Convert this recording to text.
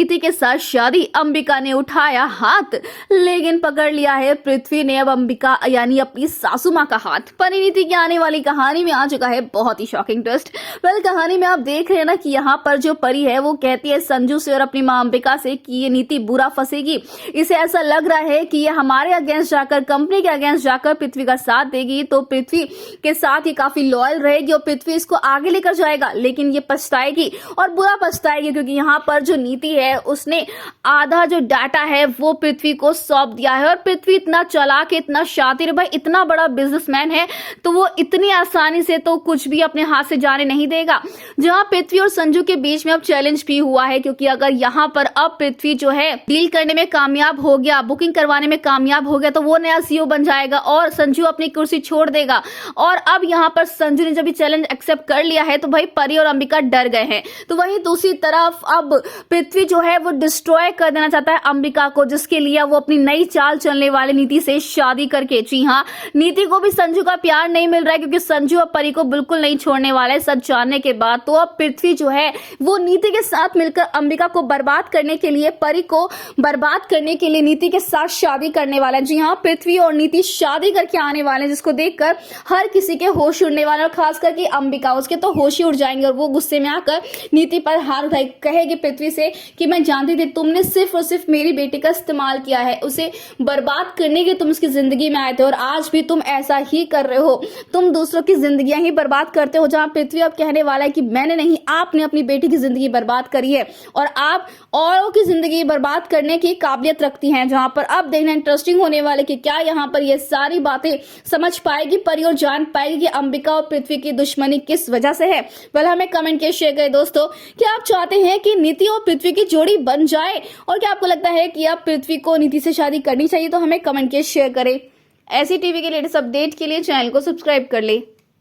नीति के साथ शादी, अंबिका ने उठाया हाथ, लेकिन पकड़ लिया है पृथ्वी ने अब अंबिका यानी अपनी सासू माँ का हाथ। परिणीति की आने वाली कहानी में आ चुका है बहुत ही शॉकिंग ट्विस्ट। कहानी में आप देख रहे हैं ना कि यहाँ पर जो परी है वो कहती है संजू से और अपनी माँ अंबिका से कि ये नीति बुरा फंसेगी। इसे ऐसा लग रहा है कि ये हमारे अगेंस्ट जाकर, कंपनी के अगेंस्ट जाकर पृथ्वी का साथ देगी, तो पृथ्वी के साथ ये काफी लॉयल रहेगी और पृथ्वी इसको आगे लेकर जाएगा। लेकिन ये पछताएगी और बुरा पछताएगी, क्योंकि यहाँ पर जो नीति है उसने आधा जो डाटा है वो पृथ्वी को सौंप दिया है। और पृथ्वी इतना चालाक है, इतना शातिर, भाई इतना बड़ा बिजनेसमैन है, तो वो इतनी आसानी से तो कुछ भी अपने हाथ से जाने नहीं देगा। जहां पृथ्वी और संजू के बीच में अब चैलेंज भी हुआ है, क्योंकि अगर यहाँ पर अब पृथ्वी जो है डील करने में कामयाब हो गया, बुकिंग करवाने में कामयाब हो गया, तो वो नया सीईओ बन जाएगा और संजू अपनी कुर्सी छोड़ देगा। और अब यहाँ पर संजू ने जब ये चैलेंज एक्सेप्ट कर लिया है तो भाई परी और अंबिका डर गए हैं। तो वहीं दूसरी तरफ अब पृथ्वी जो है वो डिस्ट्रॉय कर देना चाहता है अंबिका को, जिसके लिए वो अपनी नई चाल चलने वाली नीति से शादी करके, जी हाँ, नीति को भी संजू का प्यार नहीं मिल रहा है, क्योंकि संजू अब परी को बिल्कुल नहीं छोड़ने वाला है सच जानने के बाद। तो अब पृथ्वी जो है वो नीति के साथ मिलकर अंबिका को बर्बाद करने के लिए, परी को बर्बाद करने के लिए नीति के साथ शादी करने वाला है। जी हाँ, पृथ्वी और नीति शादी करके आने वाले हैं, जिसको देखकर हर किसी के होश उड़ने वाले, और खास करके अंबिका, उसके तो होश ही उड़ जाएंगे और वो गुस्से में आकर नीति पर हाथ उठाई, कहेगी पृथ्वी से कि मैं जानती थी तुमने सिर्फ और सिर्फ मेरी बेटी का इस्तेमाल किया है, उसे बर्बाद करने के तुम उसकी जिंदगी में आए थे और आज भी तुम ऐसा ही कर रहे हो, तुम दूसरों की जिंदगियां ही बर्बाद करते हो। जहां पृथ्वी अब कहने वाला है कि मैंने नहीं, आपने अपनी बेटी की जिंदगी बर्बाद करी है और आप औरों की जिंदगी बर्बाद करने की काबिलियत रखती हैं। जहां पर अब देखना इंटरेस्टिंग होने वाले कि क्या यहाँ पर ये सारी बातें समझ पाएगी परी और जान पाएगी कि अंबिका और पृथ्वी की दुश्मनी किस वजह से है। हमें कमेंट के शेयर करें दोस्तों, क्या आप चाहते हैं कि नीति और पृथ्वी की जोड़ी बन जाए, और क्या आपको लगता है कि अब पृथ्वी को नीति से शादी करनी चाहिए? तो हमें कमेंट के शेयर करें। ऐसी टीवी के लेटेस्ट अपडेट के लिए चैनल को सब्सक्राइब कर ले।